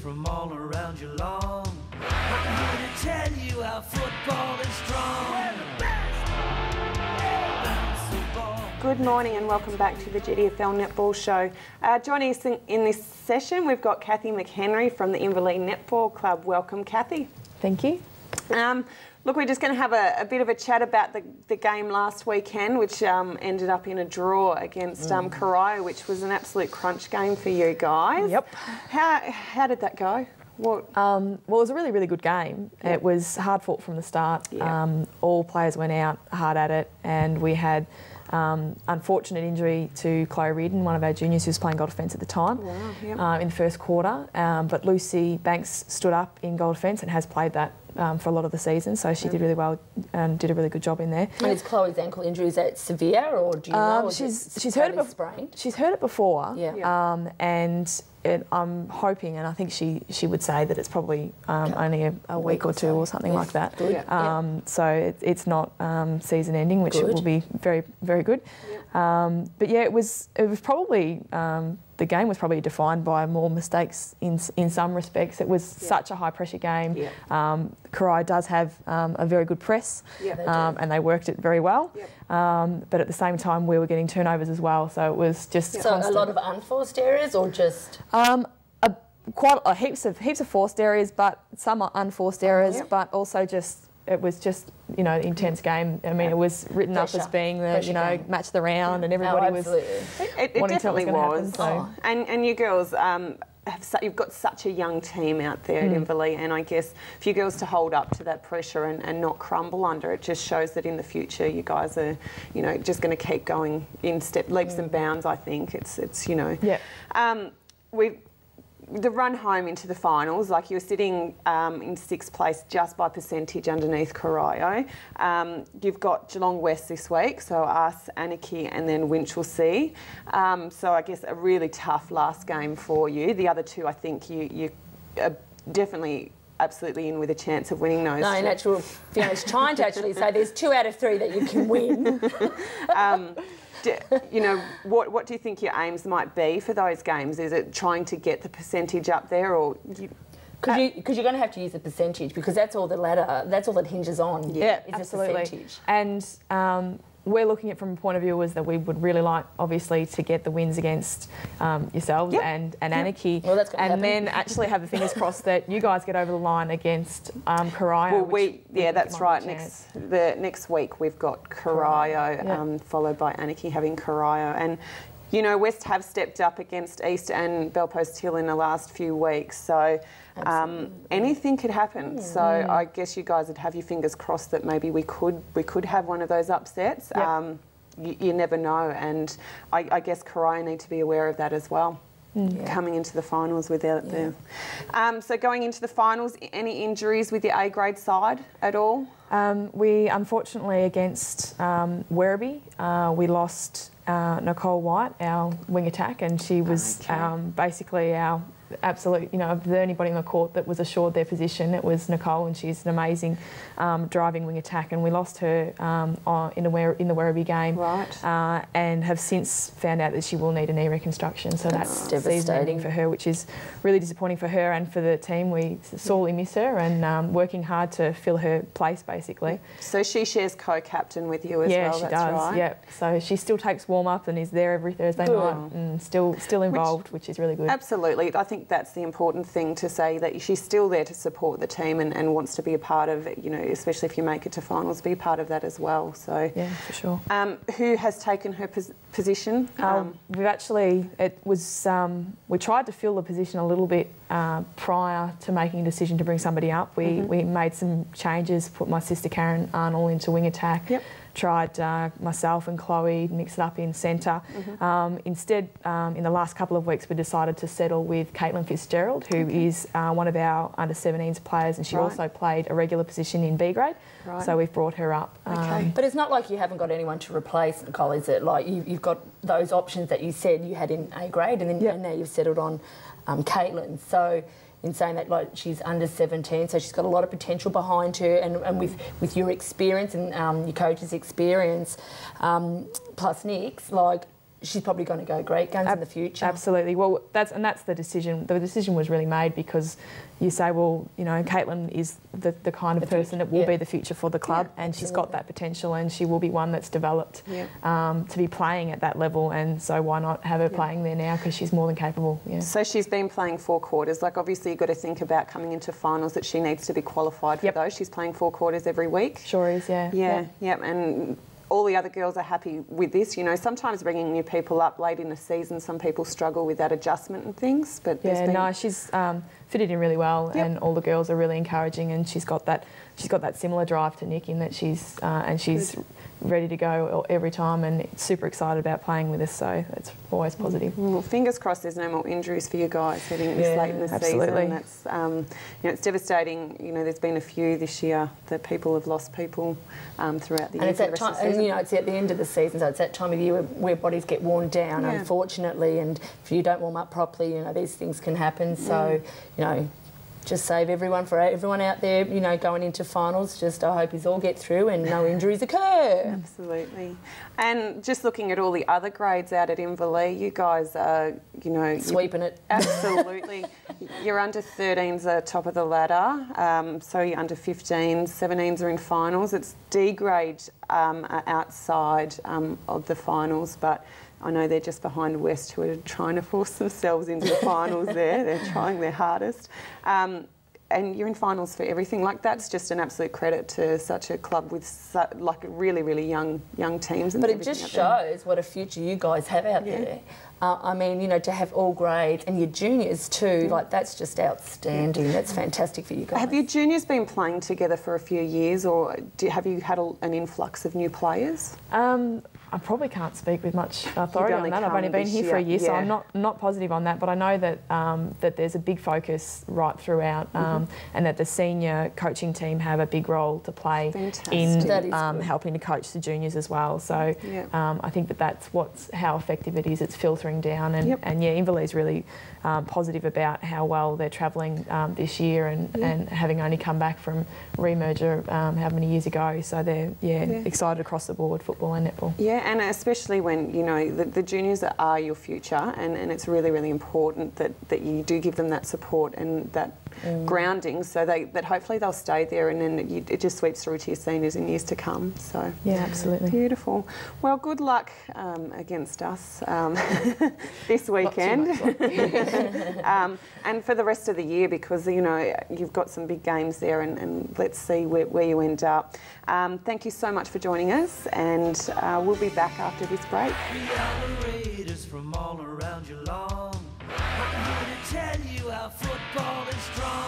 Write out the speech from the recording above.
from all around your lawn. I'm here to tell you how football is strong. We're the best. Bounce the ball. Good morning and welcome back to the GDFL Netball Show. Joining us in this session, we've got Kathy McHenry from the Inverleigh Netball Club. Welcome, Kathy. Thank you. Look, we're just going to have a bit of a chat about the game last weekend, which ended up in a draw against Corio, which was an absolute crunch game for you guys. Yep. How did that go? Well, it was a really, really good game. Yep. It was hard fought from the start. Yep. All players went out hard at it, and we had unfortunate injury to Chloe Reardon, one of our juniors who was playing goal defence at the time. Wow, yep. In the first quarter. But Lucy Banks stood up in goal defence and has played that for a lot of the season, so she did really well and did a really good job in there. And is Chloe's ankle injury, is that severe, or do you know? She's heard it sprained? She's heard it before. Yeah. And I'm hoping, and I think she would say that it's probably only a week or two or something like that. Good. So it's not season ending, which it will be very, very good. But yeah, it was probably the game was probably defined by more mistakes in some respects. It was such a high pressure game. Corio does have a very good press, and they worked it very well. But at the same time, we were getting turnovers as well, so it was just constant. A lot of unforced errors, or just heaps of forced errors, but some are unforced errors, but also it was just intense game. I mean, it was written up as being the match of the round, and everybody was. It definitely was. And you girls. You've got such a young team out there at Inverleigh, and I guess for you girls to hold up to that pressure and not crumble under it just shows that in the future you guys are, just going to keep going in leaps and bounds. I think it's the run home into the finals, like you were sitting in sixth place just by percentage underneath Corio. You've got Geelong West this week, so us, Anarchy and then Winchelsea. So I guess a really tough last game for you. The other two, I think you are definitely absolutely in with a chance of winning those. No, in actual Fiona's trying to actually say there's 2 out of 3 that you can win. What do you think your aims might be for those games? Is it trying to get the percentage up there, or because you're going to have to use the percentage, because that's all it hinges on. Yeah, absolutely. Percentage. And we're looking at from a point of view is that we would really like, obviously, to get the wins against yourselves and Anarchy, well, that's gonna happen. Then actually have the fingers crossed that you guys get over the line against Corio. Well, that's right. Next week we've got Corio, followed by Anarchy having Corio, and West have stepped up against East and Bellpost Hill in the last few weeks, so anything could happen. So I guess you guys would have your fingers crossed that maybe we could have one of those upsets. You never know, and I guess Corio need to be aware of that as well. Coming into the finals without them. So going into the finals, any injuries with your A-grade side at all? We unfortunately against Werribee, we lost Nicole White, our wing attack, and she was basically our absolute, if there's anybody on the court that was assured their position, it was Nicole, and she's an amazing driving wing attack, and we lost her in the Werribee game, and have since found out that she will need a knee reconstruction, so that's devastating for her, which is really disappointing for her and for the team. We sorely miss her, and working hard to fill her place basically. So she shares co-captain with you as well. Yeah, she does. Right. Yeah, so she still takes warm-up and is there every Thursday night and still involved, which is really good. Absolutely. I think that's the important thing to say, that she's still there to support the team and wants to be a part of, especially if you make it to finals, be part of that as well. So yeah, for sure. Who has taken her position? We tried to fill the position a little bit prior to making a decision to bring somebody up. We made some changes, put my sister Karen Arnold into wing attack. Tried myself and Chloe mix it up in centre. Instead, in the last couple of weeks, we decided to settle with Caitlin Fitzgerald, who is one of our under-17s players, and she also played a regular position in B grade. So we've brought her up. But it's not like you haven't got anyone to replace Nicole, is it? Like you've got those options that you said you had in A grade, and then and now you've settled on Caitlin. So in saying that, like, she's under 17, so she's got a lot of potential behind her, and with your experience and your coach's experience, plus Nick's, like, she's probably going to go great guns in the future. Absolutely. Well, that's the decision. The decision was really made because you say, well, you know, Caitlin is the kind of person that will be the future for the club, and she's got that potential, and she will be one that's developed to be playing at that level, and so why not have her playing there now, because she's more than capable. Yeah. So she's been playing 4 quarters. Like, obviously you've got to think about coming into finals that she needs to be qualified for those. She's playing 4 quarters every week. Sure is, yeah. And all the other girls are happy with this. You know, sometimes bringing new people up late in the season, some people struggle with that adjustment and things. But she's fitted in really well, and all the girls are really encouraging, and she's got that similar drive to Nick in that she's ready to go every time, and super excited about playing with us. So it's always positive. Well, fingers crossed there's no more injuries for you guys heading this late in the season. That's it's devastating. You know, there's been a few this year that people have lost people throughout the year. And it's that time, and you know, it's at the end of the season, so it's that time of year where bodies get worn down, unfortunately. And if you don't warm up properly, you know, these things can happen. So you know, just save everyone out there, you know, going into finals. Just I hope you all get through and no injuries occur. Absolutely. And just looking at all the other grades out at Inverleigh, you guys are, you know, sweeping it. Absolutely. Your under 13s are top of the ladder. So your under 15s, 17s are in finals. It's D grade outside of the finals, but I know they're just behind West, who are trying to force themselves into the finals there. They're trying their hardest. And you're in finals for everything. Like, that's just an absolute credit to such a club with like really, really young teams. But it just shows what a future you guys have out there. I mean, you know, to have all grades and your juniors too, like, that's just outstanding. That's fantastic for you guys. Have your juniors been playing together for a few years, or have you had an influx of new players? I probably can't speak with much authority on that. I've only been here for a year, so I'm not positive on that. But I know that that there's a big focus right throughout, and that the senior coaching team have a big role to play in helping to coach the juniors as well. So I think that's how effective it is. It's filtering down, and Inverleigh's really positive about how well they're travelling this year, and having only come back from re-merger how many years ago. So they're excited across the board, football and netball. Yeah, and especially when, you know, the juniors are your future, and it's really, really important that you do give them that support and that grounding, so that hopefully they'll stay there, and then it just sweeps through to your seniors in years to come. So yeah, absolutely. Beautiful. Well, good luck against us this weekend. And for the rest of the year, because, you know, you've got some big games there, and let's see where you end up. Thank you so much for joining us, and we'll be back after this break. From all around your lawn, I'm here to tell you how football is strong.